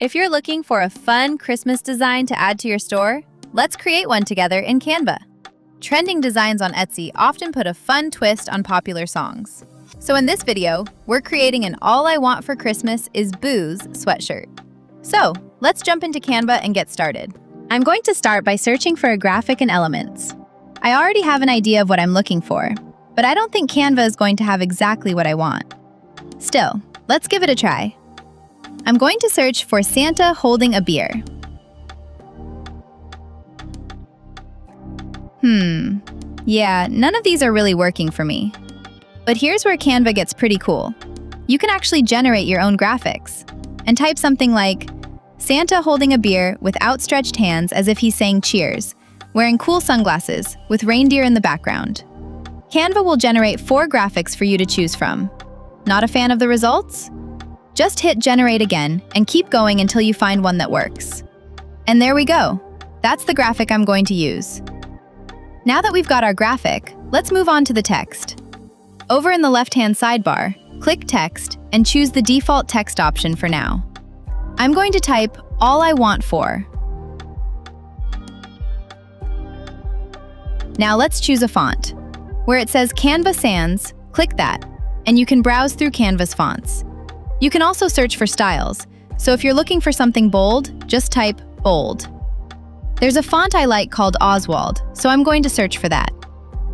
If you're looking for a fun Christmas design to add to your store, let's create one together in Canva. Trending designs on Etsy often put a fun twist on popular songs. So in this video, we're creating an All I Want for Christmas is Booze sweatshirt. So let's jump into Canva and get started. I'm going to start by searching for a graphic and elements. I already have an idea of what I'm looking for, but I don't think Canva is going to have exactly what I want. Still, let's give it a try. I'm going to search for Santa holding a beer. Yeah, none of these are really working for me. But here's where Canva gets pretty cool. You can actually generate your own graphics and type something like Santa holding a beer with outstretched hands as if he's saying cheers, wearing cool sunglasses with reindeer in the background. Canva will generate 4 graphics for you to choose from. Not a fan of the results? Just hit generate again and keep going until you find one that works. And there we go. That's the graphic I'm going to use. Now that we've got our graphic, let's move on to the text. Over in the left-hand sidebar, click Text and choose the default text option for now. I'm going to type All I Want For. Now let's choose a font. Where it says Canva Sans, click that, and you can browse through Canva's fonts. You can also search for styles, so if you're looking for something bold, just type bold. There's a font I like called Oswald, so I'm going to search for that.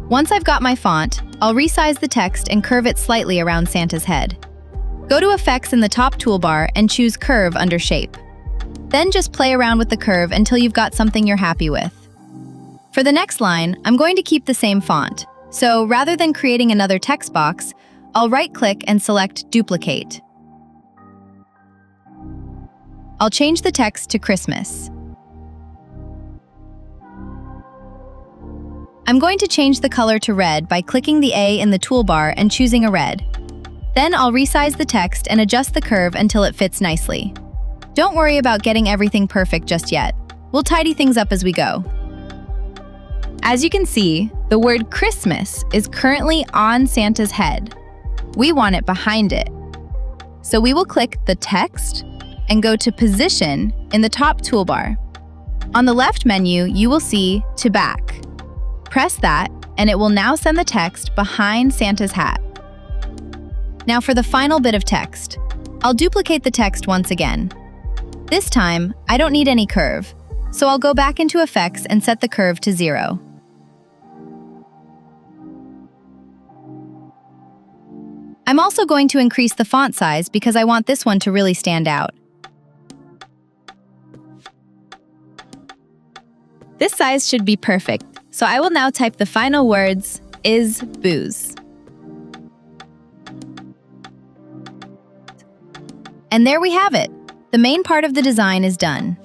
Once I've got my font, I'll resize the text and curve it slightly around Santa's head. Go to Effects in the top toolbar and choose Curve under Shape. Then just play around with the curve until you've got something you're happy with. For the next line, I'm going to keep the same font, so rather than creating another text box, I'll right-click and select Duplicate. I'll change the text to Christmas. I'm going to change the color to red by clicking the A in the toolbar and choosing a red. Then I'll resize the text and adjust the curve until it fits nicely. Don't worry about getting everything perfect just yet. We'll tidy things up as we go. As you can see, the word Christmas is currently on Santa's head. We want it behind it. So we will click the text and go to Position in the top toolbar. On the left menu, you will see To Back. Press that, and it will now send the text behind Santa's hat. Now for the final bit of text. I'll duplicate the text once again. This time, I don't need any curve, so I'll go back into Effects and set the curve to 0. I'm also going to increase the font size because I want this one to really stand out. This size should be perfect, so I will now type the final words, is booze. And there we have it. The main part of the design is done.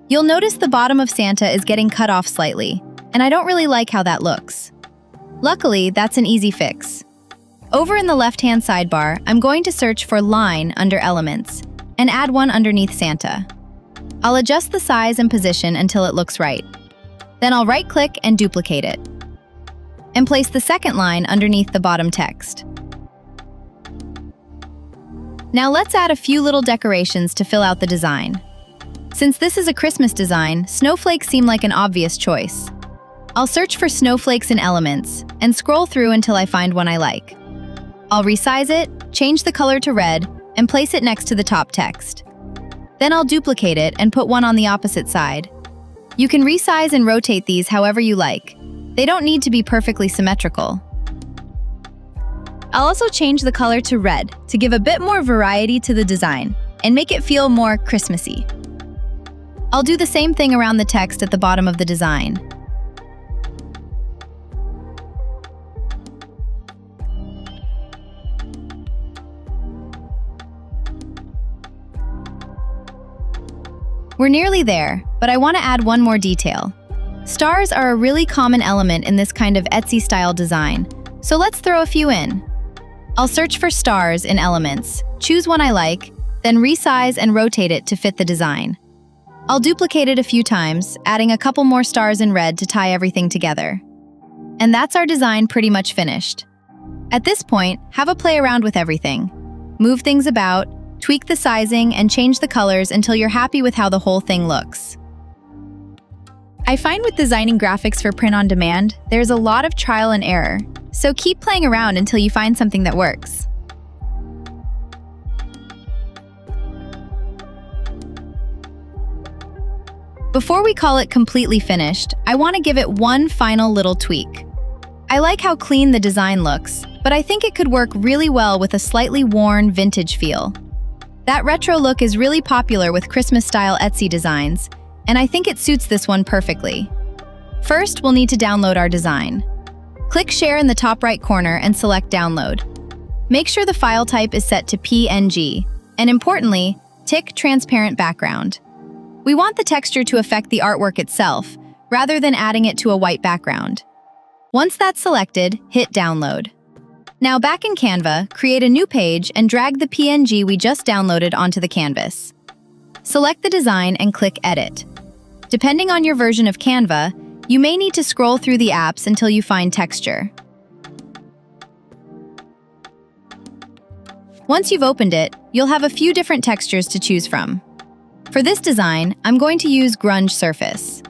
You'll notice the bottom of Santa is getting cut off slightly, and I don't really like how that looks. Luckily, that's an easy fix. Over in the left-hand sidebar, I'm going to search for Line under Elements and add one underneath Santa. I'll adjust the size and position until it looks right. Then I'll right-click and duplicate it. And place the second line underneath the bottom text. Now let's add a few little decorations to fill out the design. Since this is a Christmas design, snowflakes seem like an obvious choice. I'll search for snowflakes in Elements and scroll through until I find one I like. I'll resize it, change the color to red, and place it next to the top text. Then I'll duplicate it and put one on the opposite side. You can resize and rotate these however you like. They don't need to be perfectly symmetrical. I'll also change the color to red to give a bit more variety to the design and make it feel more Christmassy. I'll do the same thing around the text at the bottom of the design. We're nearly there, but I want to add one more detail. Stars are a really common element in this kind of Etsy-style design, so let's throw a few in. I'll search for stars in Elements, choose one I like, then resize and rotate it to fit the design. I'll duplicate it a few times, adding a couple more stars in red to tie everything together. And that's our design pretty much finished. At this point, have a play around with everything. Move things about, Tweak the sizing and change the colors until you're happy with how the whole thing looks. I find with designing graphics for print on demand, there's a lot of trial and error, so keep playing around until you find something that works. Before we call it completely finished, I want to give it one final little tweak. I like how clean the design looks, but I think it could work really well with a slightly worn, vintage feel. That retro look is really popular with Christmas-style Etsy designs, and I think it suits this one perfectly. First, we'll need to download our design. Click Share in the top right corner and select Download. Make sure the file type is set to PNG, and importantly, tick Transparent Background. We want the texture to affect the artwork itself, rather than adding it to a white background. Once that's selected, hit Download. Now back in Canva, create a new page and drag the PNG we just downloaded onto the canvas. Select the design and click Edit. Depending on your version of Canva, you may need to scroll through the apps until you find Texture. Once you've opened it, you'll have a few different textures to choose from. For this design, I'm going to use Grunge Surface.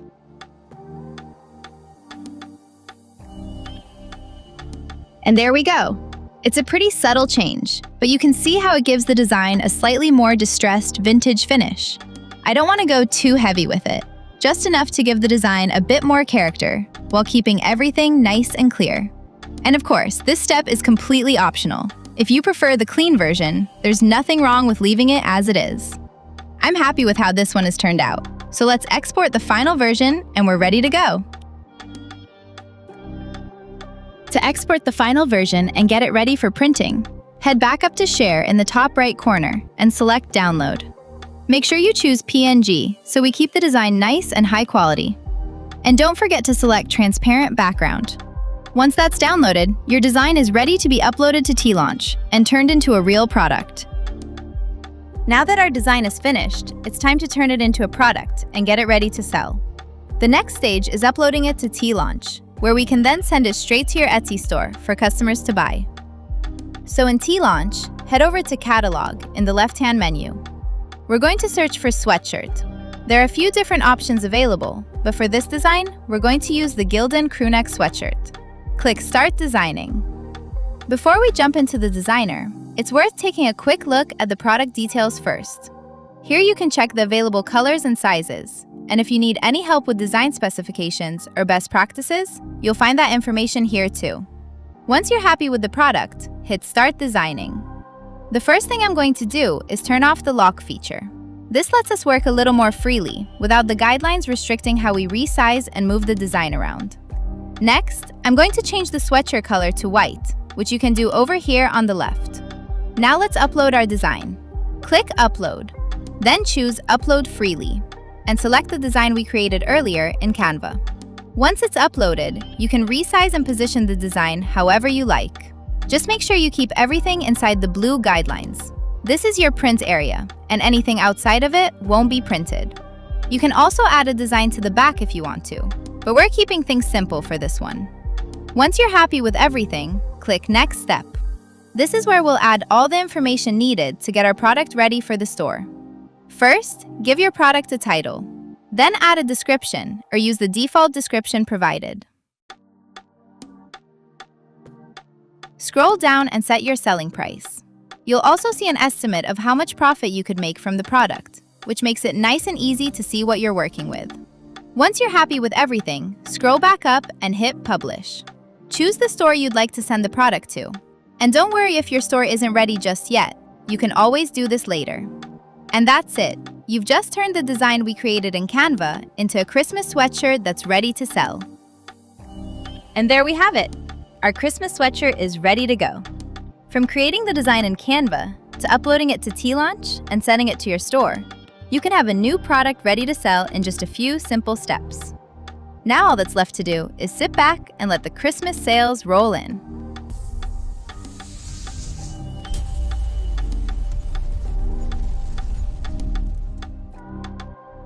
And there we go. It's a pretty subtle change, but you can see how it gives the design a slightly more distressed vintage finish. I don't want to go too heavy with it, just enough to give the design a bit more character, while keeping everything nice and clear. And of course, this step is completely optional. If you prefer the clean version, there's nothing wrong with leaving it as it is. I'm happy with how this one has turned out, so let's export the final version and we're ready to go. To export the final version and get it ready for printing, head back up to Share in the top right corner and select Download. Make sure you choose PNG so we keep the design nice and high quality. And don't forget to select Transparent Background. Once that's downloaded, your design is ready to be uploaded to teelaunch and turned into a real product. Now that our design is finished, it's time to turn it into a product and get it ready to sell. The next stage is uploading it to teelaunch, where we can then send it straight to your Etsy store for customers to buy. So in teelaunch, head over to Catalog in the left-hand menu. We're going to search for sweatshirt. There are a few different options available, but for this design, we're going to use the Gildan crewneck sweatshirt. Click Start Designing. Before we jump into the designer, it's worth taking a quick look at the product details first. Here you can check the available colors and sizes, and if you need any help with design specifications or best practices, you'll find that information here too. Once you're happy with the product, hit Start Designing. The first thing I'm going to do is turn off the lock feature. This lets us work a little more freely, without the guidelines restricting how we resize and move the design around. Next, I'm going to change the sweatshirt color to white, which you can do over here on the left. Now let's upload our design. Click Upload, then choose Upload Freely, and select the design we created earlier in Canva. Once it's uploaded, you can resize and position the design however you like. Just make sure you keep everything inside the blue guidelines. This is your print area, and anything outside of it won't be printed. You can also add a design to the back if you want to, but we're keeping things simple for this one. Once you're happy with everything, click Next Step. This is where we'll add all the information needed to get our product ready for the store. First, give your product a title. Then add a description or use the default description provided. Scroll down and set your selling price. You'll also see an estimate of how much profit you could make from the product, which makes it nice and easy to see what you're working with. Once you're happy with everything, scroll back up and hit Publish. Choose the store you'd like to send the product to. And don't worry if your store isn't ready just yet. You can always do this later. And that's it. You've just turned the design we created in Canva into a Christmas sweatshirt that's ready to sell. And there we have it. Our Christmas sweatshirt is ready to go. From creating the design in Canva to uploading it to teelaunch and sending it to your store, you can have a new product ready to sell in just a few simple steps. Now all that's left to do is sit back and let the Christmas sales roll in.